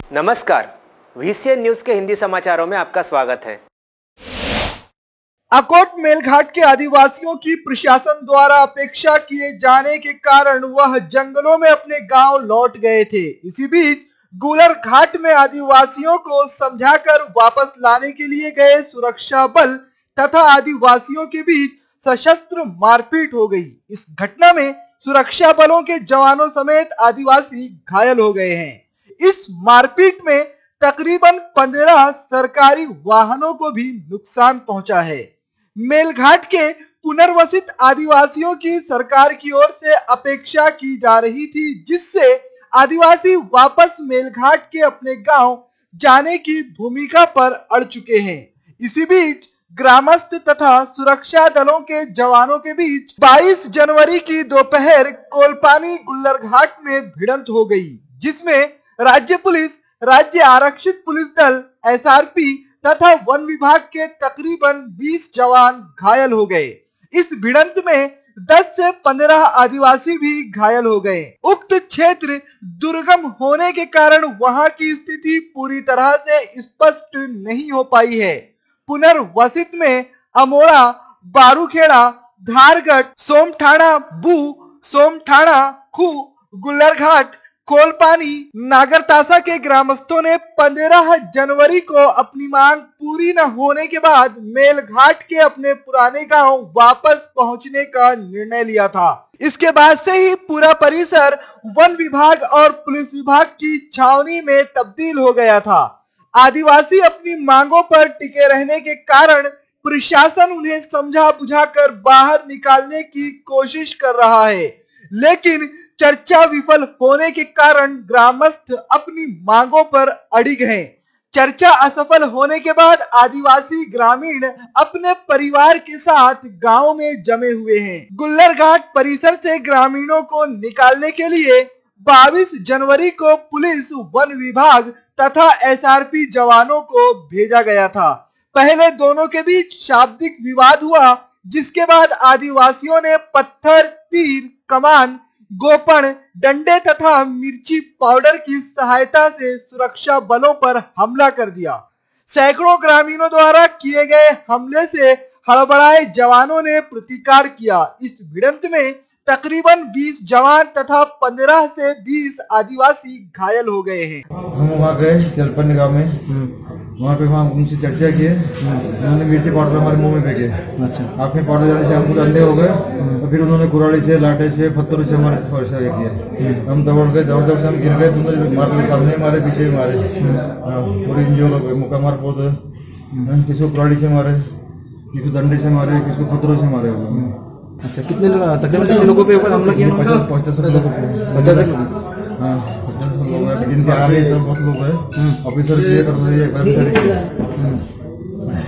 नमस्कार, VCN news के हिंदी समाचारों में आपका स्वागत है। अकोट मेलघाट के आदिवासियों की प्रशासन द्वारा अपेक्षा किए जाने के कारण वह जंगलों में अपने गांव लौट गए थे। इसी बीच गुलर घाट में आदिवासियों को समझाकर वापस लाने के लिए गए सुरक्षा बल तथा आदिवासियों के बीच सशस्त्र मारपीट हो गई। इस घटना में सुरक्षा बलों के जवानों समेत आदिवासी घायल हो गए हैं। इस मारपीट में तकरीबन 15 सरकारी वाहनों को भी नुकसान पहुंचा है। मेलघाट के पुनर्वसित आदिवासियों की सरकार की ओर से अपेक्षा की जा रही थी, जिससे आदिवासी वापस मेलघाट के अपने गांव जाने की भूमिका पर अड़ चुके हैं। इसी बीच ग्रामस्थ तथा सुरक्षा दलों के जवानों के बीच 22 जनवरी की दोपहर कोलपानी गुल्लर घाट में भिड़ंत हो गई, जिसमें राज्य पुलिस, राज्य आरक्षित पुलिस दल, एसआरपी तथा वन विभाग के तकरीबन 20 जवान घायल हो गए। इस भिड़ंत में 10 से 15 आदिवासी भी घायल हो गए। उक्त क्षेत्र दुर्गम होने के कारण वहां की स्थिति पूरी तरह से स्पष्ट नहीं हो पाई है। पुनर्वसित में अमोड़ा, बारूखेड़ा, धारगढ़, सोमठाणा बू, सोमठाणा खू, गुल्लर घाट, कोलपानी, नागरतासा के ग्रामस्थों ने 15 जनवरी को अपनी मांग पूरी न होने के बाद मेलघाट के अपने पुराने गांव वापस पहुंचने का निर्णय लिया था। इसके बाद से ही पूरा परिसर वन विभाग और पुलिस विभाग की छावनी में तब्दील हो गया था। आदिवासी अपनी मांगों पर टिके रहने के कारण प्रशासन उन्हें समझा बुझाकर बाहर निकालने की कोशिश कर रहा है, लेकिन चर्चा विफल होने के कारण ग्रामस्थ अपनी मांगों पर अड़िग हैं। चर्चा असफल होने के बाद आदिवासी ग्रामीण अपने परिवार के साथ गांव में जमे हुए हैं। गुल्लर घाट परिसर से ग्रामीणों को निकालने के लिए 22 जनवरी को पुलिस, वन विभाग तथा एसआरपी जवानों को भेजा गया था। पहले दोनों के बीच शाब्दिक विवाद हुआ, जिसके बाद आदिवासियों ने पत्थर, तीर, कमान, गोपन, डंडे तथा मिर्ची पाउडर की सहायता से सुरक्षा बलों पर हमला कर दिया। सैकड़ों ग्रामीणों द्वारा किए गए हमले से हड़बड़ाए जवानों ने प्रतिकार किया। इस भिड़ंत में तकरीबन 20 जवान तथा 15 से 20 आदिवासी घायल हो गए हैं। हम वहाँ गए जलपन गांव में, वहाँ पे उनसे चर्चा की। उन्होंने मिर्ची पाउडर हमारे मुंह में फेंके। अच्छा। आँख में पाउडर जाने से हम पूरे अंधे हो गए और फिर उन्होंने कुराड़ी से, लाठे से, पत्थरों से हमारे फैसला किया। हम दौड़ गए, दौड़ दौड़ हम गिर गए। दोनों मारे, सामने मारे, पीछे मारे, पूरे इंजोर हो गए। मुक्का मार पौध, किसी को कुराड़ी से मारे, किसी को डंडे से मारे, किसी को पत्थरों से मारे। अच्छा, कितने लोगों पे ऊपर हमला किया? 50 लोगों पे। 50 लोग हैं, लेकिन बहुत लोग हैं। ऑफिसर भी है, कर्मचारी भी है,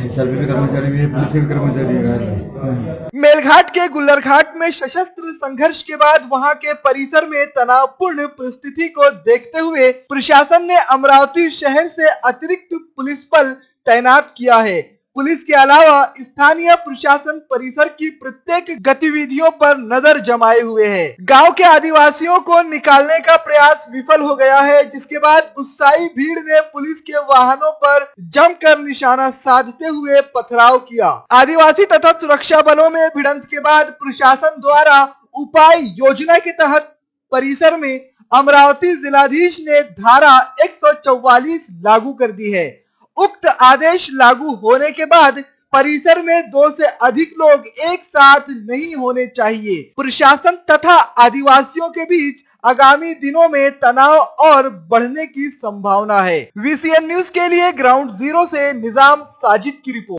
एसआरपी के कर्मचारी भी है, पुलिस के कर्मचारी है। मेलघाट के गुल्लर घाट में सशस्त्र संघर्ष के बाद वहां के परिसर में तनावपूर्ण परिस्थिति को देखते हुए प्रशासन ने अमरावती शहर से अतिरिक्त पुलिस बल तैनात किया है। पुलिस के अलावा स्थानीय प्रशासन परिसर की प्रत्येक गतिविधियों पर नजर जमाए हुए है। गांव के आदिवासियों को निकालने का प्रयास विफल हो गया है, जिसके बाद गुस्साई भीड़ ने पुलिस के वाहनों पर जमकर निशाना साधते हुए पथराव किया। आदिवासी तथा सुरक्षा बलों में भिड़ंत के बाद प्रशासन द्वारा उपाय योजना के तहत परिसर में अमरावती जिलाधीश ने धारा 144 लागू कर दी है। उक्त आदेश लागू होने के बाद परिसर में 2 से अधिक लोग एक साथ नहीं होने चाहिए। प्रशासन तथा आदिवासियों के बीच आगामी दिनों में तनाव और बढ़ने की संभावना है। वीसीएन न्यूज के लिए ग्राउंड जीरो से निजाम साजिद की रिपोर्ट।